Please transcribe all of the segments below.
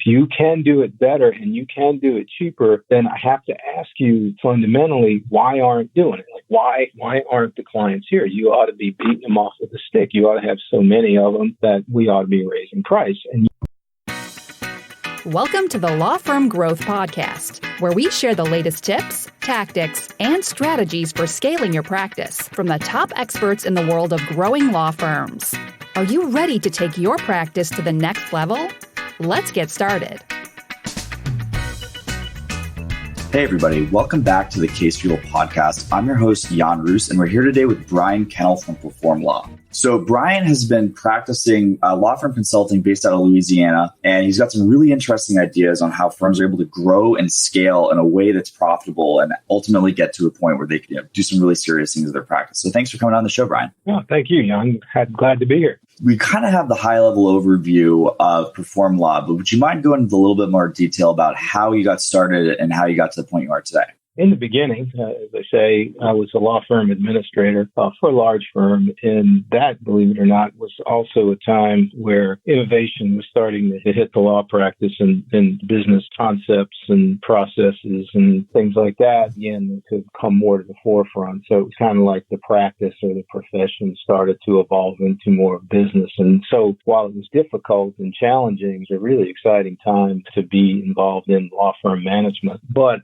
you can do it better and you can do it cheaper, then I have to ask you fundamentally, why aren't doing it? Like, why aren't the clients here? You ought to be beating them off with a stick. You ought to have so many of them that we ought to be raising price. And welcome to the Law Firm Growth Podcast, where we share the latest tips, tactics, and strategies for scaling your practice from the top experts in the world of growing law firms. Are you ready to take your practice to the next level? Let's get started. Hey everybody, welcome back to the Case Fuel Podcast. I'm your host, Jan Roos, and we're here today with Brian Kennel from Perform Law. So Brian has been practicing law firm consulting based out of Louisiana, and he's got some really interesting ideas on how firms are able to grow and scale in a way that's profitable and ultimately get to a point where they can do some really serious things with their practice. So thanks for coming on the show, Brian. Oh, thank you, Jan. Glad to be here. We kind of have the high-level overview of Perform Law, but would you mind going into a little bit more detail about how you got started and how you got to the point you are today? In the beginning, as I say, I was a law firm administrator for a large firm, and that, believe it or not, was also a time where innovation was starting to hit the law practice and business concepts and processes and things like that began to come more to the forefront. So it was kind of like the practice or the profession started to evolve into more business. And so while it was difficult and challenging, it was a really exciting time to be involved in law firm management. But,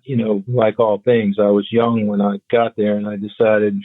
like all things, I was young when I got there, and I decided,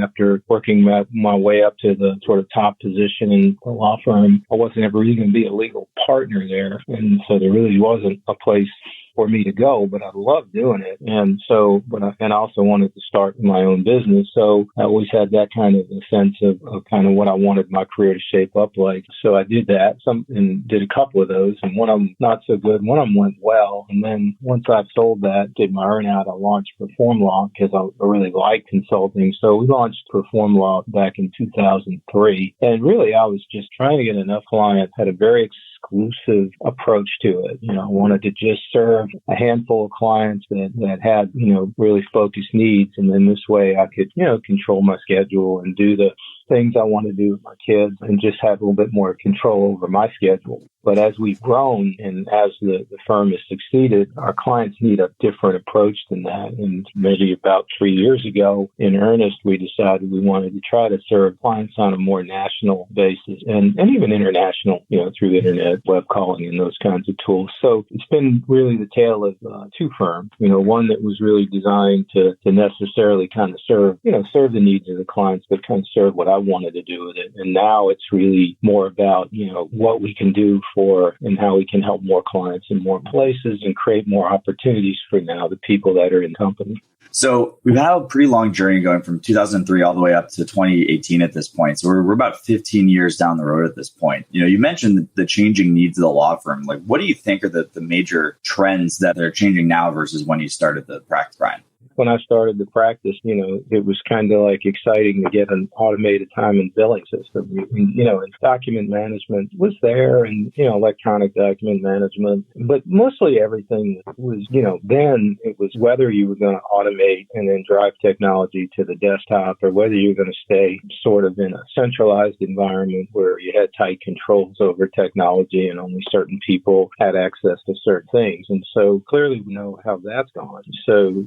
after working my way up to the sort of top position in the law firm, I wasn't ever really going to be a legal partner there. And so there really wasn't a place for me to go, but I loved doing it. And so, I also wanted to start my own business. So I always had that kind of a sense of kind of what I wanted my career to shape up like. So I did that and did a couple of those, and one of them not so good. One of them went well. And then once I sold that, did my earn out, I launched Perform Law because I really liked consulting. So we launched Perform Law back in 2003. And really, I was just trying to get enough clients, had a very exclusive approach to it. I wanted to just serve a handful of clients that had, really focused needs. And then this way I could, control my schedule and do the things I want to do with my kids and just have a little bit more control over my schedule. But as we've grown and as the firm has succeeded, our clients need a different approach than that. And maybe about 3 years ago, in earnest, we decided we wanted to try to serve clients on a more national basis and even international, through the internet, web calling, and those kinds of tools. So it's been really the tale of two firms, one that was really designed to necessarily kind of serve the needs of the clients, but kind of serve what I wanted to do with it. And now it's really more about, what we can do for and how we can help more clients in more places and create more opportunities for now the people that are in the company. So we've had a pretty long journey going from 2003 all the way up to 2018 at this point. So we're about 15 years down the road at this point. You mentioned the changing needs of the law firm. Like, what do you think are the major trends that are changing now versus when you started the practice, Brian? When I started the practice, it was kind of like exciting to get an automated time and billing system. And document management was there and, electronic document management. But mostly everything was, then it was whether you were going to automate and then drive technology to the desktop or whether you were going to stay sort of in a centralized environment where you had tight controls over technology and only certain people had access to certain things. And so clearly we know how that's gone. So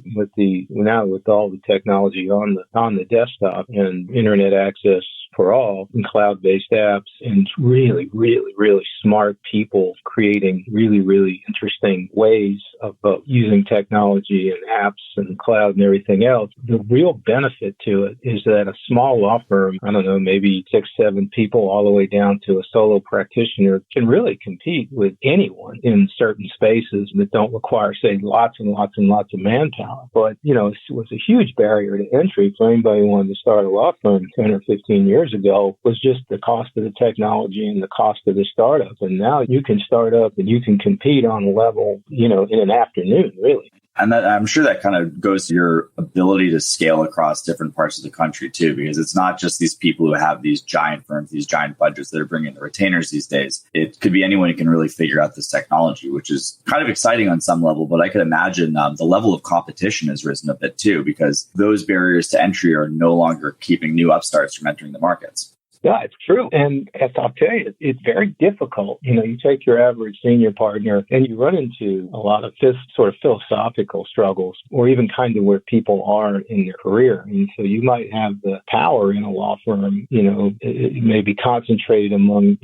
with all the technology on the desktop and internet access for all and cloud-based apps and really, really, really smart people creating really, really interesting ways of using technology and apps and cloud and everything else. The real benefit to it is that a small law firm, I don't know, maybe 6, 7 people all the way down to a solo practitioner can really compete with anyone in certain spaces that don't require, say, lots and lots and lots of manpower. But, it was a huge barrier to entry for anybody who wanted to start a law firm 10 or 15 years ago was just the cost of the technology and the cost of the startup. And now you can start up and you can compete on a level, in an afternoon, really. And that, I'm sure that kind of goes to your ability to scale across different parts of the country, too, because it's not just these people who have these giant firms, these giant budgets that are bringing the retainers these days. It could be anyone who can really figure out this technology, which is kind of exciting on some level. But I could imagine the level of competition has risen a bit, too, because those barriers to entry are no longer keeping new upstarts from entering the markets. Yeah, it's true. And as I'll tell you, it's very difficult. You take your average senior partner and you run into a lot of this sort of philosophical struggles, or even kind of where people are in their career. And so you might have the power in a law firm, it may be concentrated among,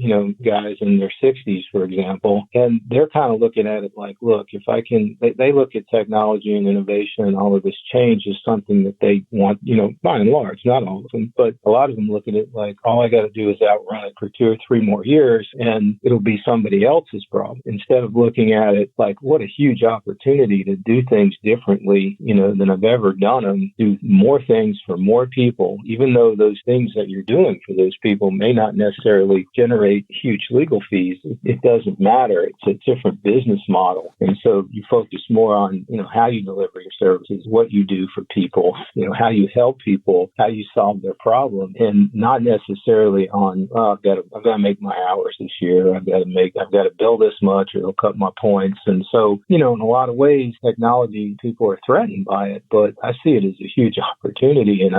guys in their 60s, for example, and they're kind of looking at it like, look, if I can, they look at technology and innovation and all of this change as something that they want, by and large, not all of them, but a lot of them look at it like, all I got to do is outrun it for 2 or 3 more years and it'll be somebody else's problem, instead of looking at it like, what a huge opportunity to do things differently, than I've ever done them, do more things for more people, even though those things that you're doing for those people may not necessarily generate huge legal fees. It doesn't matter. It's a different business model. And so you focus more on, how you deliver your services, what you do for people, how you help people, how you solve their problem, and not necessarily on, I've got to make my hours this year. I've got to bill this much or they'll cut my points. And so, in a lot of ways, technology, people are threatened by it, but I see it as a huge opportunity.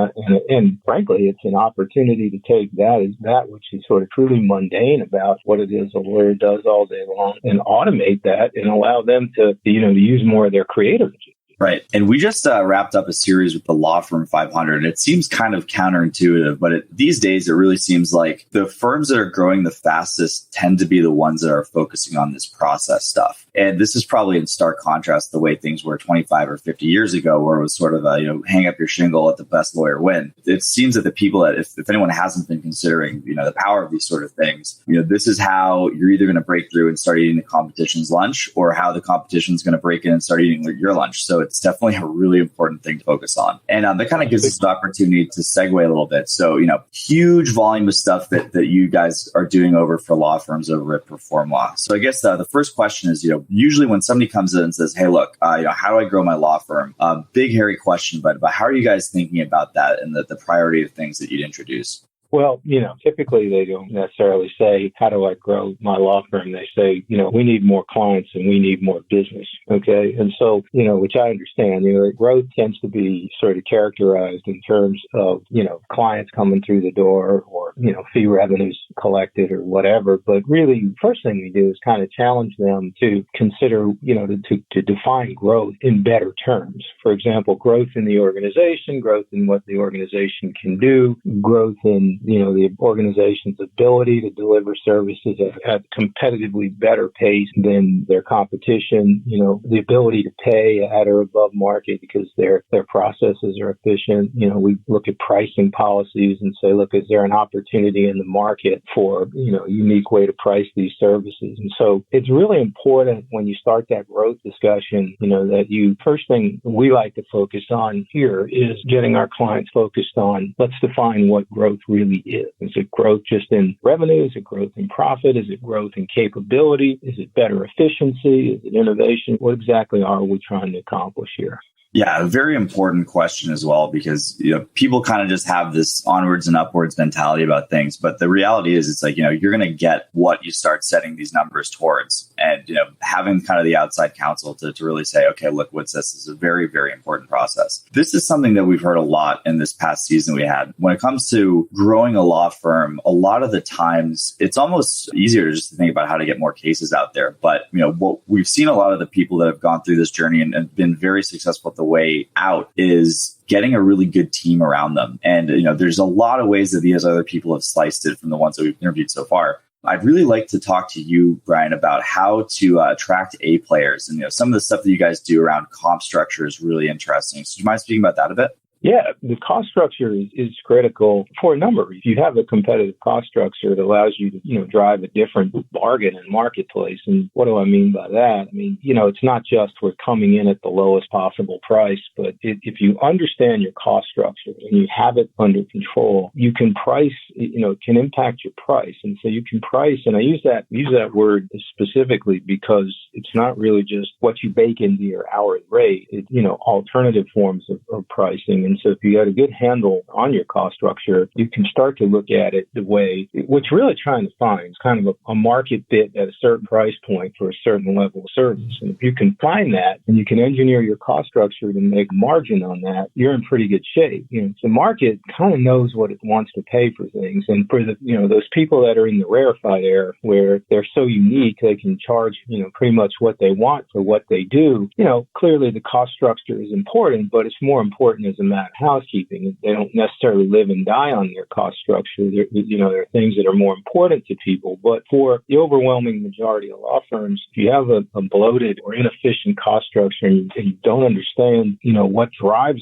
And frankly, it's an opportunity to take that which is sort of truly mundane about what it is a lawyer does all day long and automate that and allow them to use more of their creative. Right. And we just wrapped up a series with the Law Firm 500. It seems kind of counterintuitive, but these days it really seems like the firms that are growing the fastest tend to be the ones that are focusing on this process stuff. And this is probably in stark contrast to the way things were 25 or 50 years ago, where it was sort of hang up your shingle, let the best lawyer win. It seems that the people that, if anyone hasn't been considering, the power of these sort of things, this is how you're either going to break through and start eating the competition's lunch, or how the competition's going to break in and start eating your lunch. So it's definitely a really important thing to focus on. And that kind of gives us the opportunity to segue a little bit. So, huge volume of stuff that you guys are doing over for law firms over at Perform Law. So I guess the first question is, usually when somebody comes in and says, hey, look, how do I grow my law firm? Big, hairy question, but how are you guys thinking about that and the priority of things that you'd introduce? Well, typically they don't necessarily say, how do I grow my law firm? They say, we need more clients and we need more business. Okay. And so, which I understand, growth tends to be sort of characterized in terms of, clients coming through the door or, fee revenues collected or whatever. But really, first thing we do is kind of challenge them to consider, to define growth in better terms. For example, growth in the organization, growth in what the organization can do, growth in the organization's ability to deliver services at competitively better pace than their competition, the ability to pay at or above market because their processes are efficient. We look at pricing policies and say, look, is there an opportunity in the market for, a unique way to price these services? And so it's really important when you start that growth discussion, that first thing we like to focus on here is getting our clients focused on, let's define what growth really is. Is it growth just in revenue? Is it growth in profit? Is it growth in capability? Is it better efficiency? Is it innovation? What exactly are we trying to accomplish here? Yeah, a very important question as well, because people kind of just have this onwards and upwards mentality about things. But the reality is, it's like, you're going to get what you start setting these numbers towards. And, having kind of the outside counsel to really say, okay, look, what's this? This is a very, very important process. This is something that we've heard a lot in this past season we had. When it comes to growing a law firm, a lot of the times it's almost easier just to think about how to get more cases out there. But, what we've seen a lot of the people that have gone through this journey and been very successful the way out is getting a really good team around them. And, there's a lot of ways that these other people have sliced it from the ones that we've interviewed so far. I'd really like to talk to you, Brian, about how to attract A players. And, some of the stuff that you guys do around comp structure is really interesting. So do you mind speaking about that a bit? Yeah, the cost structure is critical for a number of reasons. If you have a competitive cost structure, it allows you to, drive a different bargain in marketplace. And what do I mean by that? I mean, it's not just we're coming in at the lowest possible price, but if you understand your cost structure and you have it under control, you can price, it can impact your price. And so you can price, and I use that word specifically because it's not really just what you bake into your hourly rate. Alternative forms of pricing And so if you got a good handle on your cost structure, you can start to look at it the way, what you're really trying to find is kind of a market fit at a certain price point for a certain level of service. And if you can find that and you can engineer your cost structure to make margin on that, you're in pretty good shape. The market kind of knows what it wants to pay for things. And for those people that are in the rarefied air where they're so unique, they can charge, pretty much what they want for what they do. Clearly the cost structure is important, but it's more important as a matter of housekeeping. They don't necessarily live and die on their cost structure. There are things that are more important to people. But for the overwhelming majority of law firms, if you have a bloated or inefficient cost structure and you don't understand, what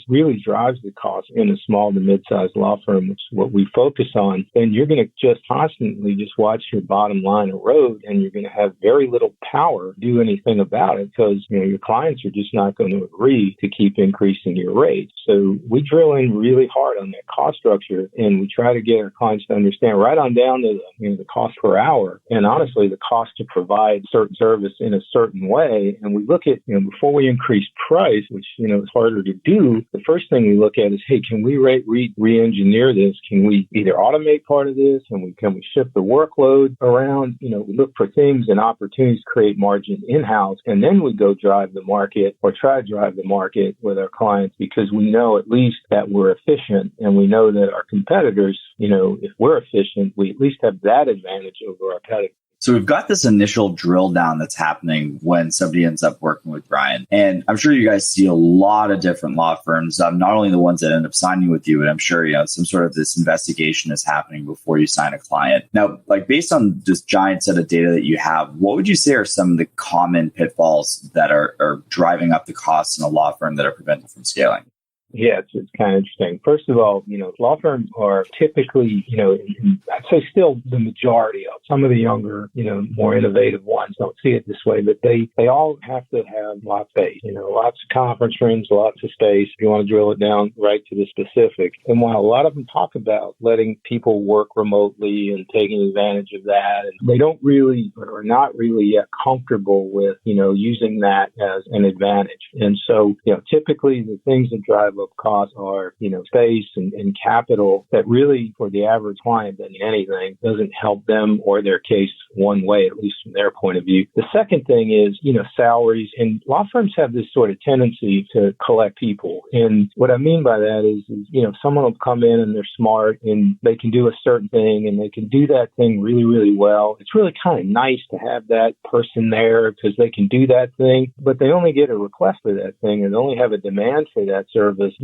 really drives the cost in a small to mid-sized law firm, which is what we focus on, then you're going to just constantly just watch your bottom line erode, and you're going to have very little power to do anything about it because, your clients are just not going to agree to keep increasing your rates. So we drill in really hard on that cost structure, and we try to get our clients to understand right on down to the cost per hour, and honestly, the cost to provide certain service in a certain way. And we look at, before we increase price, which, is harder to do, the first thing we look at is, hey, can we re-engineer this? Can we either automate part of this? And can we shift the workload around? We look for things and opportunities to create margin in-house, and then we go drive the market or try to drive the market with our clients because we know at least that we're efficient, and we know that our competitors, if we're efficient, we at least have that advantage over our competitors. So we've got this initial drill down that's happening when somebody ends up working with Brian. And I'm sure you guys see a lot of different law firms, not only the ones that end up signing with you, but I'm sure, some sort of this investigation is happening before you sign a client. Now, based on this giant set of data that you have, what would you say are some of the common pitfalls that are driving up the costs in a law firm that are preventing from scaling? Yeah, it's kind of interesting. First of all, law firms are typically, I'd say still the majority of some of the younger, more innovative ones don't see it this way, but they all have to have lots of space, lots of conference rooms, lots of space. If you want to drill it down right to the specific. And while a lot of them talk about letting people work remotely and taking advantage of that, and they don't really or are not really yet comfortable with, using that as an advantage. And so, typically the things that drive up costs are, space and capital that really for the average client than anything doesn't help them or their case one way, at least from their point of view. The second thing is, salaries, and law firms have this sort of tendency to collect people. And what I mean by that is someone will come in and they're smart and they can do a certain thing and they can do that thing really, really well. It's really kind of nice to have that person there because they can do that thing, but they only get a request for that thing and they only have a demand for that service,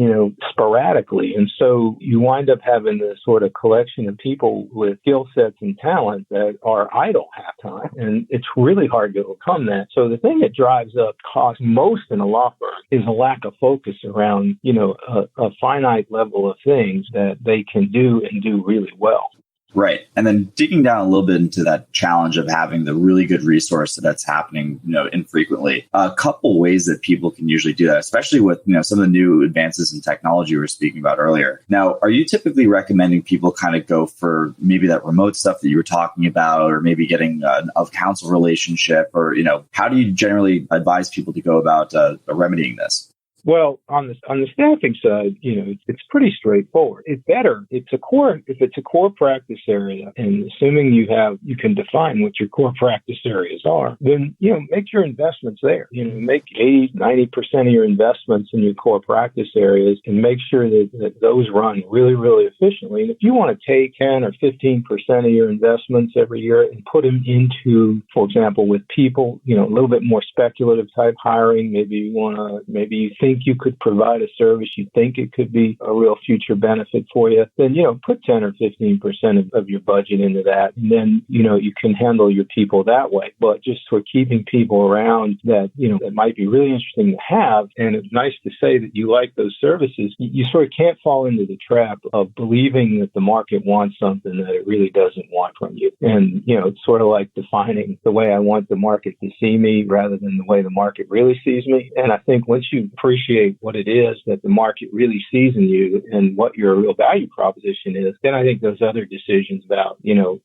sporadically. And so you wind up having this sort of collection of people with skill sets and talent that are idle half time. And it's really hard to overcome that. So the thing that drives up costs most in a law firm is a lack of focus around, a finite level of things that they can do and do really well. Right. And then digging down a little bit into that challenge of having the really good resource that's happening, infrequently, a couple ways that people can usually do that, especially with, some of the new advances in technology we were speaking about earlier. Now, are you typically recommending people kind of go for maybe that remote stuff that you were talking about, or maybe getting an of-counsel relationship, or, how do you generally advise people to go about remedying this? Well, on the staffing side, it's pretty straightforward. It's better. If it's a core practice area, and assuming you can define what your core practice areas are, then, make your investments there. Make 80-90% of your investments in your core practice areas and make sure that those run really, really efficiently. And if you want to take 10 or 15% of your investments every year and put them into, for example, with people, a little bit more speculative type hiring, maybe you think you could provide a service, you think it could be a real future benefit for you, then, put 10 or 15% of your budget into that. And then, you can handle your people that way. But just for keeping people around that, that might be really interesting to have. And it's nice to say that you like those services. You sort of can't fall into the trap of believing that the market wants something that it really doesn't want from you. And, it's sort of like defining the way I want the market to see me rather than the way the market really sees me. And I think once you appreciate appreciate what it is that the market really sees in you and what your real value proposition is, then I think those other decisions about,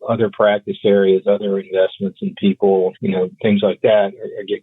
other practice areas, other investments in people, things like that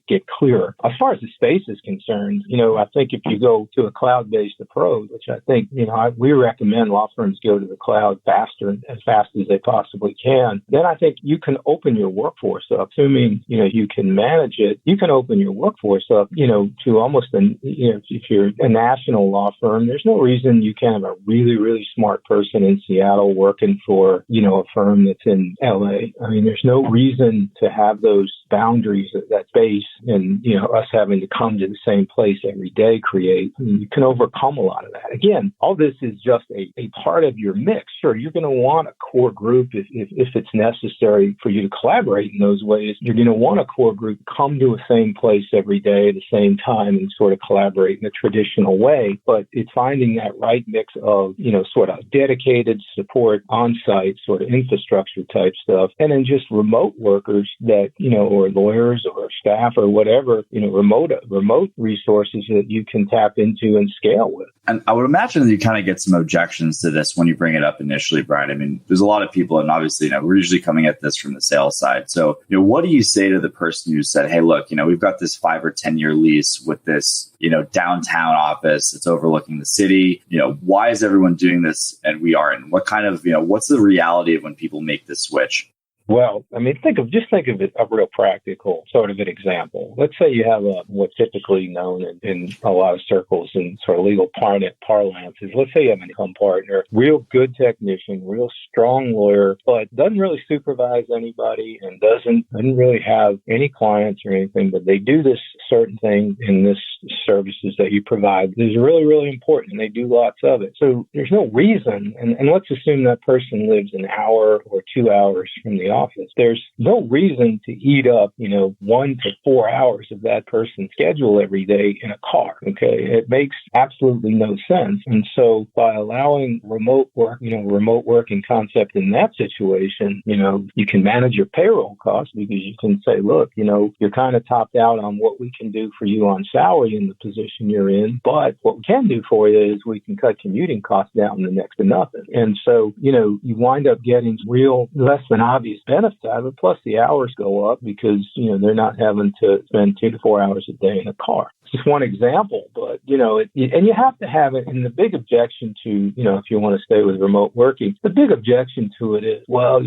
get clearer. As far as the space is concerned, I think if you go to a cloud-based approach, which I think, we recommend law firms go to the cloud as fast as they possibly can, then I think you can open your workforce up, assuming, you can manage it. You can open your workforce up, to almost, if you're a national law firm, there's no reason you can't have a really, really smart person in Seattle working for, a firm that's in LA. I mean, there's no reason to have those boundaries, that space, and, us having to come to the same place every day create. You can overcome a lot of that. Again, all this is just a part of your mix. Sure, you're going to want a core group if it's necessary for you to collaborate in those ways. You're going to want a core group come to the same place every day at the same time and sort of collaborate in a traditional way. But it's finding that right mix of, sort of dedicated support on-site, sort of infrastructure type stuff, and then just remote workers that, or lawyers or staff or whatever, remote resources that you can tap into and scale with. And I would imagine that you kind of get some objections to this when you bring it up initially, Brian. I mean, there's a lot of people, and obviously, we're usually coming at this from the sales side. So, what do you say to the person who said, hey, look, we've got this 5 or 10 year lease with this, downtown office. It's overlooking the city. Why is everyone doing this and we aren't? What kind of, what's the reality of when people make this switch? Well, I mean, think of it a real practical sort of an example. Let's say you have what's typically known in a lot of circles in sort of legal parlance is, let's say you have an income partner, real good technician, real strong lawyer, but doesn't really supervise anybody and doesn't really have any clients or anything, but they do this certain thing in this services that you provide. This is really, really important, and they do lots of it. So there's no reason, and let's assume that person lives an hour or 2 hours from the office. There's no reason to eat up, 1 to 4 hours of that person's schedule every day in a car. Okay. It makes absolutely no sense. And so by allowing remote working concept in that situation, you can manage your payroll costs because you can say, look, you're kind of topped out on what we can do for you on salary in the position you're in. But what we can do for you is we can cut commuting costs down to next to nothing. And so, you wind up getting real less than obvious benefits out of it. Plus the hours go up because, they're not having to spend 2 to 4 hours a day in a car. It's just one example, but, and you have to have it. And the big objection to, if you want to stay with remote working, the big objection to it is, well,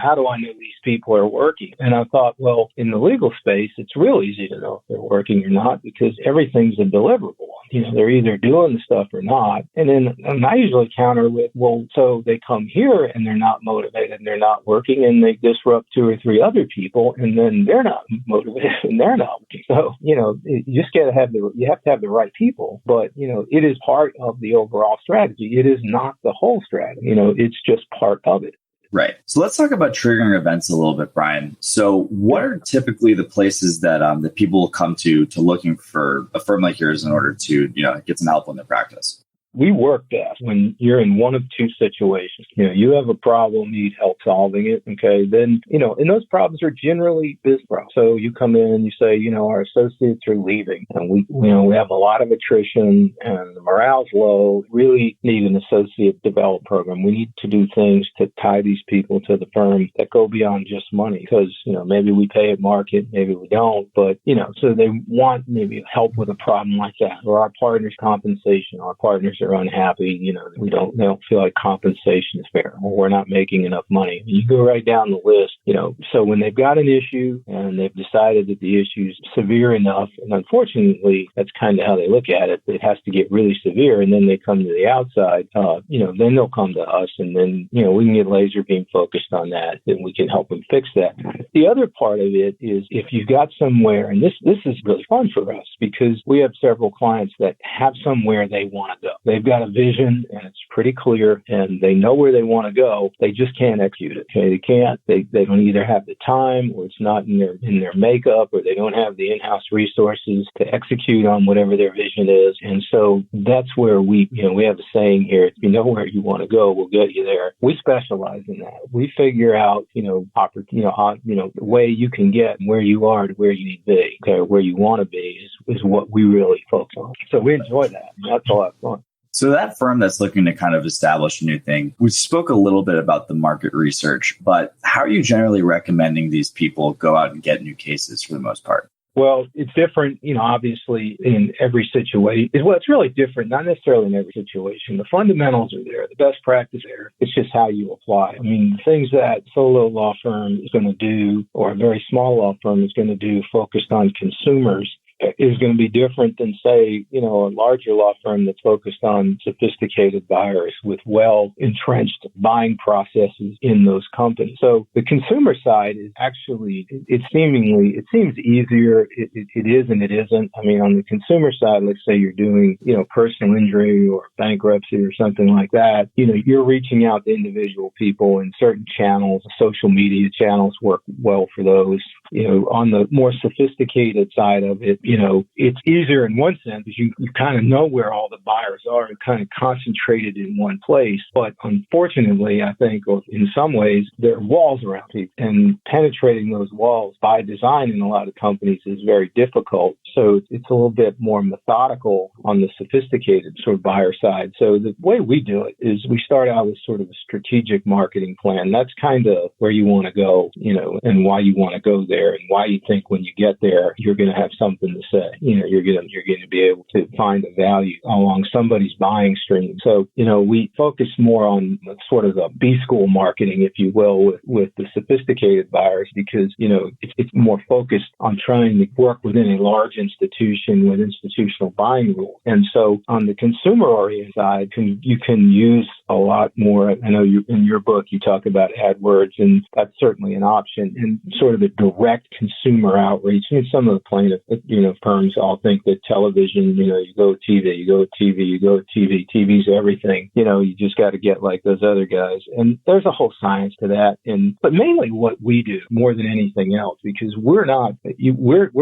how do I know these people are working? And I thought, well, in the legal space, it's real easy to know if they're working or not because everything's a deliverable. They're either doing the stuff or not. And then I usually counter with, well, so they come here and they're not motivated and they're not working and they disrupt 2 or 3 other people and then they're not motivated and they're not working. So, you just you have to have the right people, but, it is part of the overall strategy. It is not the whole strategy. It's just part of it. Right. So let's talk about triggering events a little bit, Brian. So what are typically the places that that people will come to looking for a firm like yours in order to, get some help in their practice? We work best when you're in one of two situations. You have a problem, you need help solving it. Okay. Then, and those problems are generally business problems. So you come in and you say, our associates are leaving and we have a lot of attrition and the morale's low. We really need an associate development program. We need to do things to tie these people to the firm that go beyond just money because, maybe we pay at market, maybe we don't, but, so they want maybe help with a problem like that or our partners' compensation, our partners are unhappy, they don't feel like compensation is fair or we're not making enough money. You go right down the list, so when they've got an issue and they've decided that the issue is severe enough, and unfortunately, that's kind of how they look at it, it has to get really severe and then they come to the outside, then they'll come to us and then, we can get laser beam focused on that and we can help them fix that. The other part of it is if you've got somewhere, and this is really fun for us because we have several clients that have somewhere they want to go. They've got a vision and it's pretty clear and they know where they want to go. They just can't execute it. Okay. They can't, they don't either have the time or it's not in their makeup or they don't have the in-house resources to execute on whatever their vision is. And so that's where we have a saying here, if you know where you want to go, we'll get you there. We specialize in that. We figure out, the way you can get where you are to where you need to be, okay, where you want to be is what we really focus on. So we enjoy that. That's a lot of fun. So that firm that's looking to kind of establish a new thing, we spoke a little bit about the market research, but how are you generally recommending these people go out and get new cases for the most part? Well, it's different, obviously in every situation. Well, it's really different, not necessarily in every situation. The fundamentals are there. The best practice there. It's just how you apply. I mean, the things that a solo law firm is going to do or a very small law firm is going to do focused on consumers is going to be different than, say, a larger law firm that's focused on sophisticated buyers with well-entrenched buying processes in those companies. So the consumer side is actually, it seems easier. It is and it isn't. I mean, on the consumer side, let's say you're doing, personal injury or bankruptcy or something like that, you're reaching out to individual people in certain channels. Social media channels work well for those. On the more sophisticated side of it, it's easier in one sense because you kind of know where all the buyers are and kind of concentrated in one place. But unfortunately, I think in some ways, there are walls around people, and penetrating those walls by design in a lot of companies is very difficult. So it's a little bit more methodical on the sophisticated sort of buyer side. So the way we do it is we start out with sort of a strategic marketing plan. That's kind of where you want to go, and why you want to go there and why you think when you get there, you're going to have something to say. You're going to be able to find a value along somebody's buying stream. So, we focus more on sort of the B school marketing, if you will, with the sophisticated buyers because, it's more focused on trying to work within a large institution with institutional buying rules. And so on the consumer-oriented side, you can use a lot more. I know in your book, you talk about AdWords, and that's certainly an option, and sort of a direct consumer outreach. I mean, some of the plaintiff, firms all think that television, you go with TV, TV's everything. You just got to get like those other guys. And there's a whole science to that. But mainly what we do more than anything else, because we're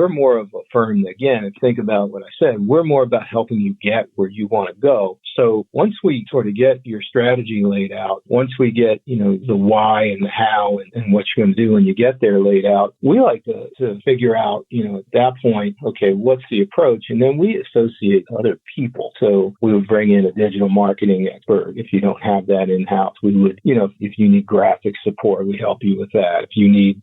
more of a firm that, again, if you think about what I said, we're more about helping you get where you want to go. So once we sort of get your strategy laid out, once we get, the why and the how and what you're going to do when you get there laid out, we like to figure out, at that point, okay, what's the approach? And then we associate other people. So we would bring in a digital marketing expert. If you don't have that in-house, we would, if you need graphic support, we help you with that. If you need,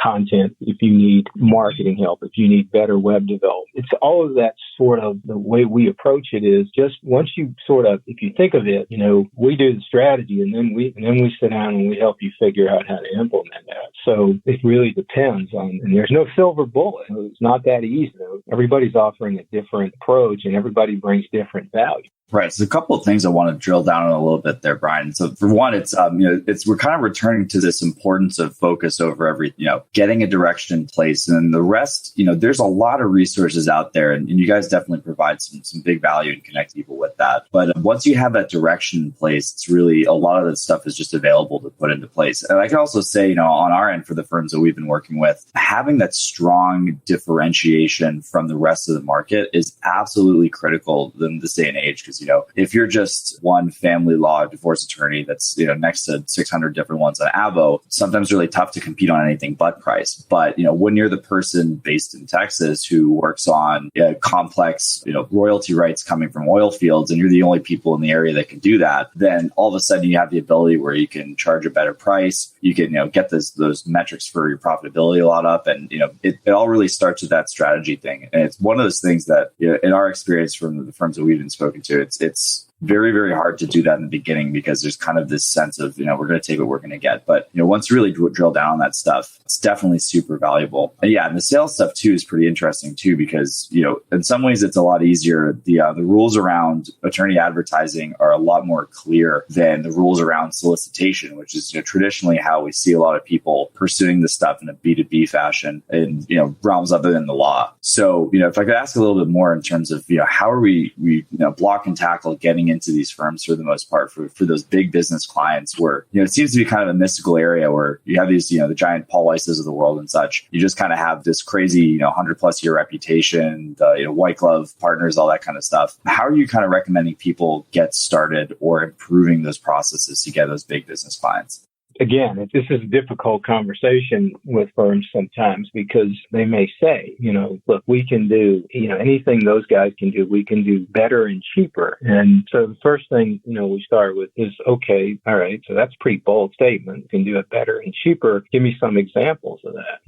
content, if you need marketing help, if you need better web development, it's all of that sort of the way we approach it is just once you sort of, if you think of it, we do the strategy and then we sit down and we help you figure out how to implement that. So it really depends on, and there's no silver bullet. It's not that easy. Everybody's offering a different approach and everybody brings different value. Right. So a couple of things I want to drill down on a little bit there, Brian. So for one, it's we're kind of returning to this importance of focus over every, getting a direction in place, and then the rest, there's a lot of resources out there, and you guys definitely provide some big value and connect people with that. But once you have that direction in place, it's really a lot of that stuff is just available to put into place. And I can also say, on our end for the firms that we've been working with, having that strong differentiation from the rest of the market is absolutely critical in this day and age. Because if you're just one family law divorce attorney that's, next to 600 different ones on Avo, sometimes really tough to compete on anything but price. But, when you're the person based in Texas who works on complex, royalty rights coming from oil fields, and you're the only people in the area that can do that, then all of a sudden you have the ability where you can charge a better price. You can, get those metrics for your profitability a lot up. And, it all really starts with that strategy thing. And it's one of those things that, in our experience from the firms that we've been spoken to, it's very, very hard to do that in the beginning because there's kind of this sense of, we're going to take what we're going to get. But, once you really drill down on that stuff, it's definitely super valuable. And yeah, and the sales stuff too is pretty interesting too, because, in some ways it's a lot easier. The rules around attorney advertising are a lot more clear than the rules around solicitation, which is traditionally how we see a lot of people pursuing this stuff in a B2B fashion in, realms other than the law. So, if I could ask a little bit more in terms of, how are we block and tackle getting into these firms for the most part for those big business clients where, it seems to be kind of a mystical area where you have these, the giant Paul Weisses of the world and such. You just kind of have this crazy, 100+ year reputation, the white glove partners, all that kind of stuff. How are you kind of recommending people get started or improving those processes to get those big business clients? again, this is a difficult conversation with firms sometimes because they may say, look, we can do, anything those guys can do, we can do better and cheaper. And so the first thing, we start with is, okay, all right, so that's a pretty bold statement. You can do it better and cheaper. Give me some examples of that.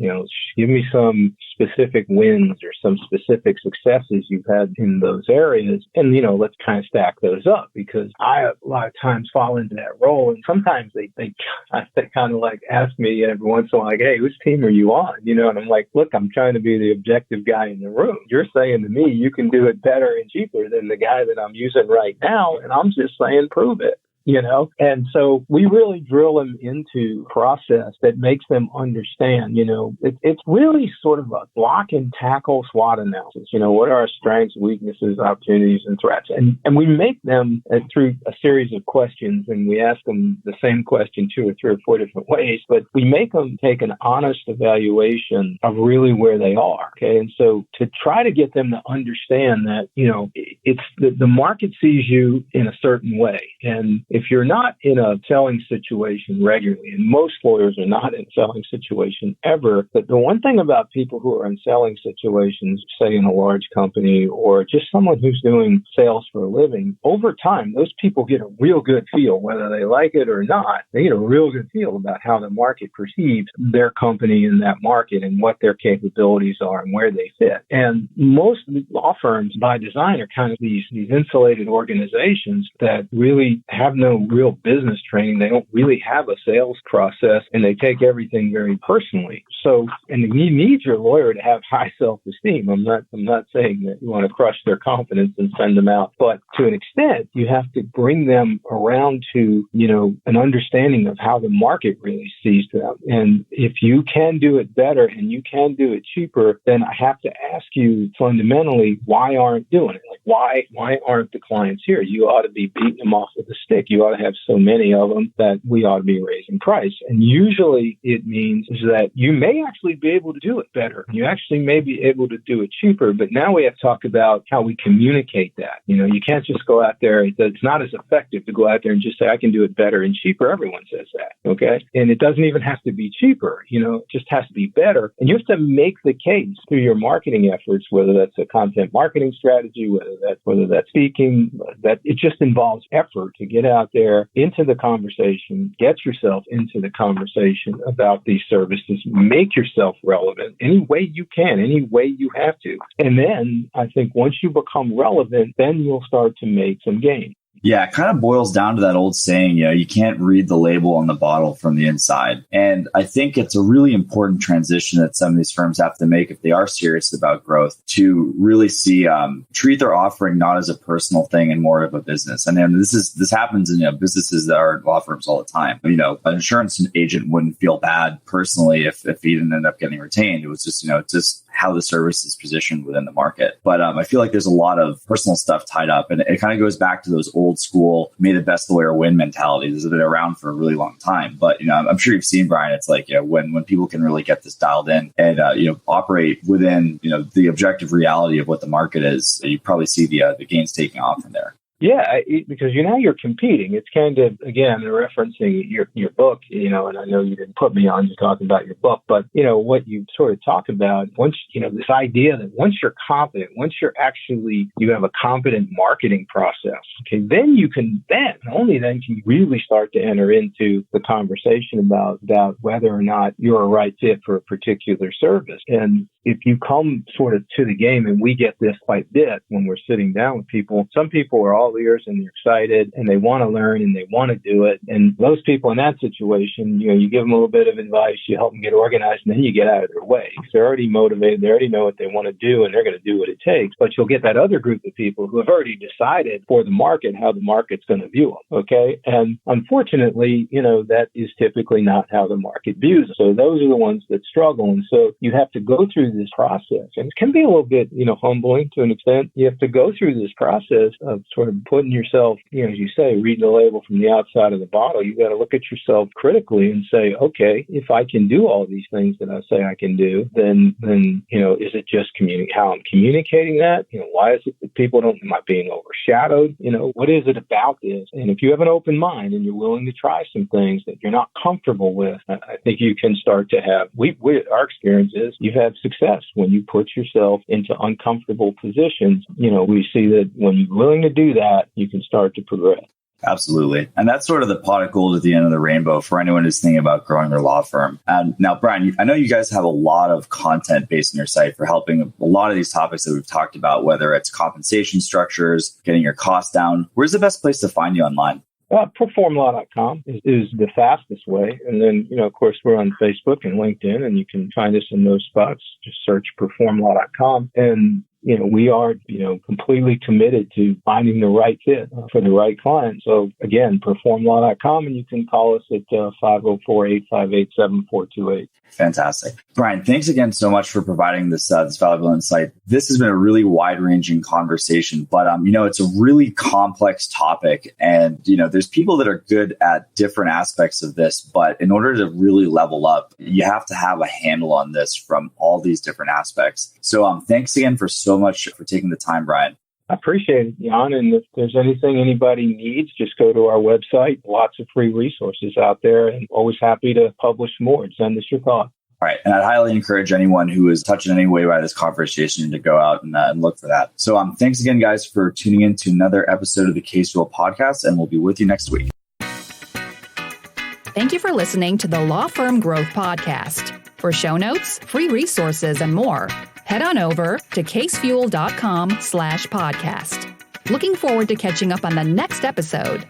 Give me some specific wins or some specific successes you've had in those areas. And, let's kind of stack those up, because I a lot of times fall into that role. And sometimes they kind of like ask me every once in a while, like, hey, whose team are you on? And I'm like, look, I'm trying to be the objective guy in the room. You're saying to me, you can do it better and cheaper than the guy that I'm using right now. And I'm just saying, prove it. And so we really drill them into a process that makes them understand, it's really sort of a block and tackle SWOT analysis. What are our strengths, weaknesses, opportunities, and threats? And we make them through a series of questions, and we ask them the same question 2 or 3 or 4 different ways, but we make them take an honest evaluation of really where they are. Okay. And so to try to get them to understand that, it's the market sees you in a certain way. And if you're not in a selling situation regularly, and most lawyers are not in a selling situation ever, but the one thing about people who are in selling situations, say in a large company or just someone who's doing sales for a living, over time, those people get a real good feel, whether they like it or not. They get a real good feel about how the market perceives their company in that market and what their capabilities are and where they fit. And most law firms, by design, are kind of these insulated organizations that really have no real business training. They don't really have a sales process, and they take everything very personally. So, and you need your lawyer to have high self-esteem. I'm not saying that you want to crush their confidence and send them out, but to an extent, you have to bring them around to, an understanding of how the market really sees them. And if you can do it better and you can do it cheaper, then I have to ask you fundamentally, why aren't doing it? Like, why aren't the clients here? You ought to be beating them off with a stick. You ought to have so many of them that we ought to be raising price. And usually it means that you may actually be able to do it better. You actually may be able to do it cheaper, but now we have to talk about how we communicate that. You can't just go out there. It's not as effective to go out there and just say, I can do it better and cheaper. Everyone says that. Okay. And it doesn't even have to be cheaper. It just has to be better. And you have to make the case through your marketing efforts, whether that's a content marketing strategy, whether that's speaking, that it just involves effort to get out there into the conversation, get yourself into the conversation about these services, make yourself relevant any way you can, any way you have to. And then I think once you become relevant, then you'll start to make some gains. Yeah, it kind of boils down to that old saying, you can't read the label on the bottle from the inside. And I think it's a really important transition that some of these firms have to make if they are serious about growth, to really see, treat their offering not as a personal thing and more of a business. And then this happens in businesses that are law firms all the time. An insurance agent wouldn't feel bad personally if he didn't end up getting retained. It was just, just how the service is positioned within the market. But I feel like there's a lot of personal stuff tied up, and it kind of goes back to those old school, may the best lawyer win mentality. This has been around for a really long time. But, I'm sure you've seen, Brian, it's like, when people can really get this dialed in and, operate within, the objective reality of what the market is, you probably see the gains taking off from there. Yeah, because now you're competing. It's kind of, again, referencing your book, and I know you didn't put me on to talk about your book, but, what you sort of talk about, once, this idea that once you're competent, once you have a competent marketing process, okay, then only then can you really start to enter into the conversation about whether or not you're a right fit for a particular service. And if you come sort of to the game, and we get this quite a bit when we're sitting down with people, some people are all ears and they're excited and they want to learn and they want to do it. And those people in that situation, you give them a little bit of advice, you help them get organized, and then you get out of their way. They're already motivated. They already know what they want to do, and they're going to do what it takes. But you'll get that other group of people who have already decided for the market how the market's going to view them. Okay. And unfortunately, that is typically not how the market views them. So those are the ones that struggle. And so you have to go through this process, and it can be a little bit, humbling to an extent. You have to go through this process of sort of and putting yourself, as you say, reading the label from the outside of the bottle, you got to look at yourself critically and say, okay, if I can do all these things that I say I can do, then is it just how I'm communicating that? Why is it that people am I being overshadowed? What is it about this? And if you have an open mind and you're willing to try some things that you're not comfortable with, I think you can start to have, our experience is you've had success when you put yourself into uncomfortable positions. We see that when you're willing to do that, you can start to progress. Absolutely. And that's sort of the pot of gold at the end of the rainbow for anyone who's thinking about growing their law firm. And now, Brian, I know you guys have a lot of content based on your site for helping a lot of these topics that we've talked about, whether it's compensation structures, getting your costs down. Where's the best place to find you online? Performlaw.com is the fastest way. And then, of course, we're on Facebook and LinkedIn, and you can find us in those spots. Just search performlaw.com. And we are, completely committed to finding the right fit for the right client. So again, performlaw.com, and you can call us at 504-858-7428. Fantastic. Brian, thanks again so much for providing this valuable insight. This has been a really wide-ranging conversation, but it's a really complex topic, and there's people that are good at different aspects of this, but in order to really level up, you have to have a handle on this from all these different aspects. So thanks again so much for taking the time, Brian. I appreciate it, Jan. And if there's anything anybody needs, just go to our website. Lots of free resources out there, and always happy to publish more and send us your thoughts. All right. And I'd highly encourage anyone who is touched in any way by this conversation to go out and look for that. So thanks again, guys, for tuning in to another episode of the Case Fuel podcast, and we'll be with you next week. Thank you for listening to the Law Firm Growth Podcast. For show notes, free resources, and more, head on over to casefuel.com/podcast. Looking forward to catching up on the next episode.